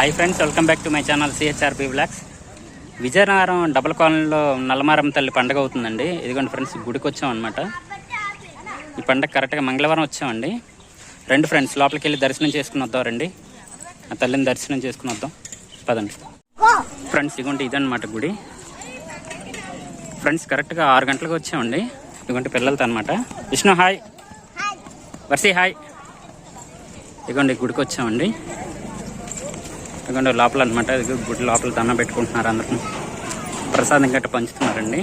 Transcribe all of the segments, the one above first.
Hi friends, welcome back to my channel CHRP vlogs. Vizianagaram double కాలనీలో నల్లమారం తల్లి పండుగ అవుతుందండి. ఇదిగోండి ఫ్రెండ్స్, గుడికి వచ్చాం అనమాట. ఈ పండుగ కరెక్ట్గా మంగళవారం వచ్చామండి. రెండు ఫ్రెండ్స్ లోపలికి వెళ్ళి దర్శనం చేసుకుని వద్దాం రండి. ఆ తల్లిని దర్శనం చేసుకుని వద్దాం పదండి ఫ్రెండ్స్. ఇదిగోండి ఇదన్నమాట గుడి. ఫ్రెండ్స్ కరెక్ట్గా 6 గంటలకు వచ్చామండి. ఇదిగోండి పిల్లలతో అనమాట. Vishnu hi, Varshi hi. ఇదిగోండి గుడికి వచ్చామండి. ఇదిగోండి లోపల అనమాట. గుడి లోపల దండం పెట్టుకుంటున్నారు, అందరూ ప్రసాదం గట్ట పంచుతున్నారండి.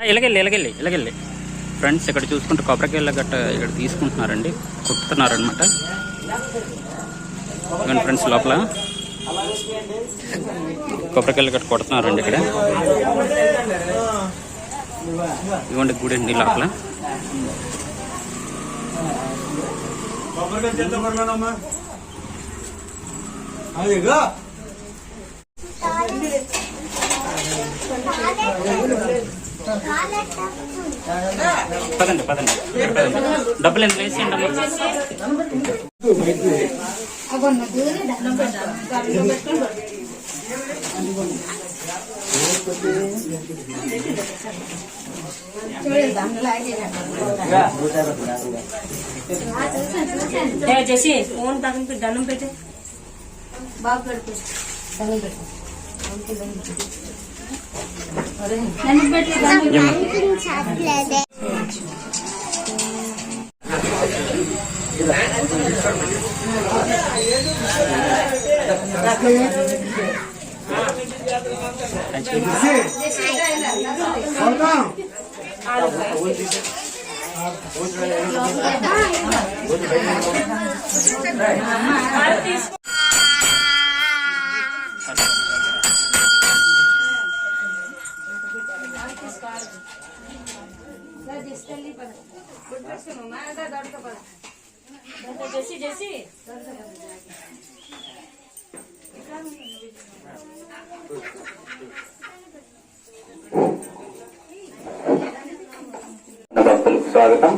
ఇలాగెళ్ళి ఫ్రెండ్స్ ఇక్కడ చూసుకుంటే కొబ్బరికాయల గట్ట ఇక్కడ తీసుకుంటున్నారండి, కుట్టుతున్నారు అనమాట. ఇదిగోండి ఫ్రెండ్స్ లోపల కొబ్బరికాయలు గట్ట కొడుతున్నారండి ఇక్కడ. ఇదిగోండి గుడి అండి లోపల. పదండి డబ్బులు ఎంత వేసేయండి. చేసి ఫోన్ తగ్గి దండం పెట్టే బాగా పెడుతూ దండం పెట్టు. స్వాగతం.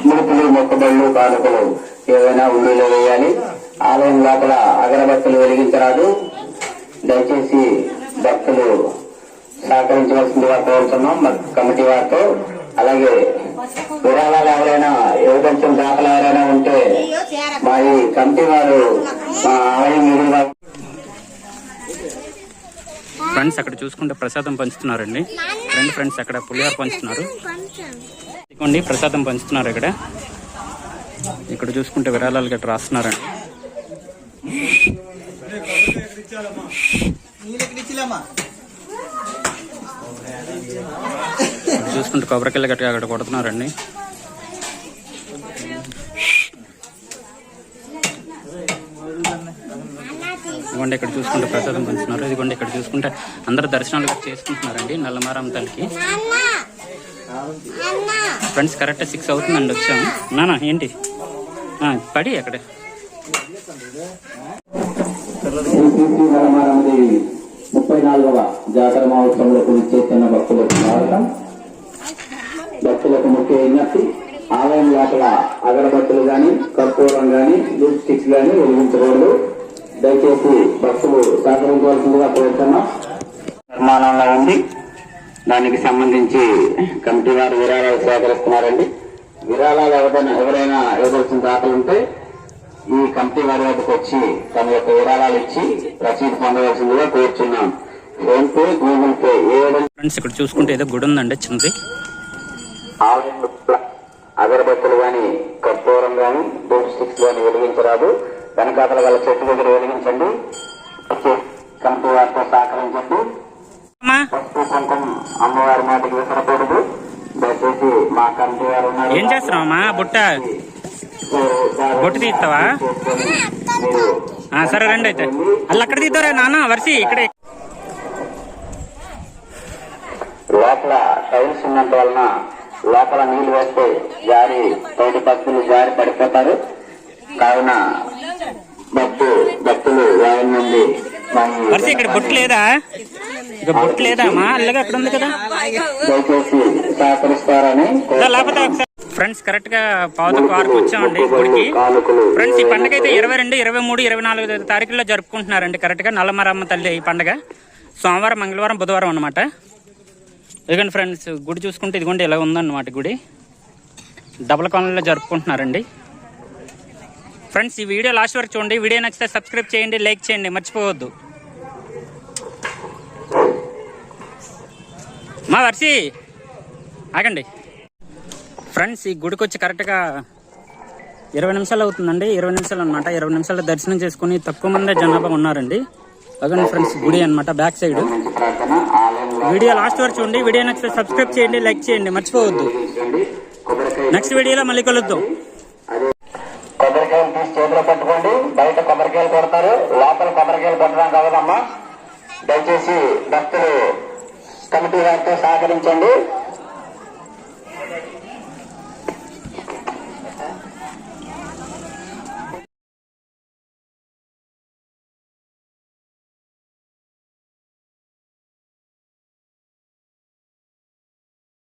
ముడుపులు, మొక్కబళ్ళు, కానుకలు ఏవైనా ఉండీలో వేయాలి. ఆలయం లోపల అగరబత్తులు వెలిగించరాదు. దయచేసి భక్తులు సహకరించవలసిందిగా కోరుతున్నాం కమిటీ వారితో. అలాగే విరాళాలు ఎవరైనా కొంచెం దాఖలు ఎవరైనా ఉంటే మా ఈ కమిటీ వారు మా ఆలయం ఎదురుగా. ఫ్రెండ్స్ అక్కడ చూసుకుంటే ప్రసాదం పంచుతున్నారండి. రెండు ఫ్రెండ్స్ అక్కడ పులిహోర పంచుతున్నారు. ఇదిగోండి ప్రసాదం పంచుతున్నారు ఇక్కడ. ఇక్కడ చూసుకుంటే విరాళాలు గట్రా రాస్తున్నారండి. చూసుకుంటే కొబ్బరికాయలు గట్టిగా అక్కడ కొడుతున్నారండి. ఇదిగోండి ఇక్కడ చూసుకుంటే ప్రసాదం పంచుతున్నారు. ఇదిగోండి ఇక్కడ చూసుకుంటే అందరు దర్శనాలు చేసుకుంటున్నారండి నల్లమారం తల్లికి. ఫ్రెండ్స్ కరెక్ట్ 6 అవుతుందండి వచ్చాము. నానా ఏంటి పడి అక్కడ. నల్లమారం దేవి 34వ జాతర మహోత్సవంలో చేస్తున్న భక్తులకు స్వాగతం. భక్తులకు ముఖ్య విజ్ఞప్తి, ఆలయం లోపల అగరబత్తులు గాని, కర్పూరం గాని, లూప్ స్టిక్స్ గాని వెలిగించకూడదు. దయచేసి భక్తులు సహకరించవలసిందిగా కోరుతున్నాం. నిర్మాణంలో ఉంది. దానికి సంబంధించి కమిటీ వారు విరాళాలు సేకరిస్తున్నారండి. విరాళాలు ఎవరైనా ఇవ్వాల్సిన దాఖలు ఉంటే ఈ కమిటీ వారి వద్దకు వచ్చి తమ యొక్క విరాళాలు ఇచ్చి రసీదు పొందవలసిందిగా కోరుచున్నాం. Phone pay, Google pay friends ఇక్కడ చూసుకుంటే ఏదో గుడి ఉందండి చిన్నది. ఆలయం అగరబత్తులు గాని, కర్పూరం గాని, డోర్ స్టిక్స్ గాని వెలిగించరాదు. వెనకాతల గల చెట్టు దగ్గర వెలిగించండి. కమిటీ వారితో సహకరించండి. పసుపు కుంకుమ అమ్మవారి మాటకి విసరకూడదు. దయచేసి మా కమిటీ వారు ఏం చేస్తున్నావమ్మా? బొట్టు తీస్తావా? సరే రండి అయితే. అల్ల అక్కడ తీద్దారా నాన్న వర్షి ఇక్కడే. లోపల టైల్స్ ఉన్నంత వలన లోపల నీళ్లు వేస్తే జారి తోటి భక్తులు జారి పడిపోతారు. కావున భక్తులు 50 మంది ఇక్కడ బొట్టు లేదా? ఇక బొట్టు లేదా అమ్మా? అల్లగా అక్కడ ఉంది కదా. దయచేసి సహకరిస్తారని. ఫ్రెండ్స్ కరెక్ట్గా పావుతకు 6కు వచ్చామండి గుడికి. ఫ్రెండ్స్ ఈ పండుగ అయితే 22, 23, 24 తారీఖుల్లో జరుపుకుంటున్నారండి కరెక్ట్గా నల్లమారమ్మ తల్లి ఈ పండుగ. సోమవారం, మంగళవారం, బుధవారం అనమాట. ఇదిగోండి ఫ్రెండ్స్ గుడి చూసుకుంటే ఇదిగోండి ఇలా ఉందన్నమాట గుడి. డబుల్ కాలనీలో జరుపుకుంటున్నారండి. ఫ్రెండ్స్ ఈ వీడియో లాస్ట్ వరకు చూడండి. వీడియో నచ్చితే సబ్స్క్రైబ్ చేయండి, లైక్ చేయండి, మర్చిపోవద్దు. మా వర్షి ఆగండి. ఫ్రెండ్స్ ఈ గుడికి వచ్చి కరెక్ట్గా 20 నిమిషాలు అవుతుందండి. 20 నిమిషాలు అనమాట. 20 నిమిషాలు దర్శనం చేసుకుని తక్కువ మందే జనాభా ఉన్నారండి. అదండి ఫ్రెండ్స్ గుడి అనమాట బ్యాక్ సైడ్. వీడియో లాస్ట్ వరకు చూడండి. వీడియో నచ్చితే సబ్స్క్రైబ్ చేయండి, లైక్ చేయండి, మర్చిపోవద్దు. నెక్స్ట్ వీడియోలో మళ్ళీ కలుద్దాం. కొబ్బరికాయలు తీసి చేతిలో పెట్టుకోండి. బయట కొబ్బరికాయలు కొడతారు, లోపల కొబ్బరికాయలు కొట్టడం కావదమ్మా. దయచేసి భక్తులు కమిటీ వారితో సహకరించండి.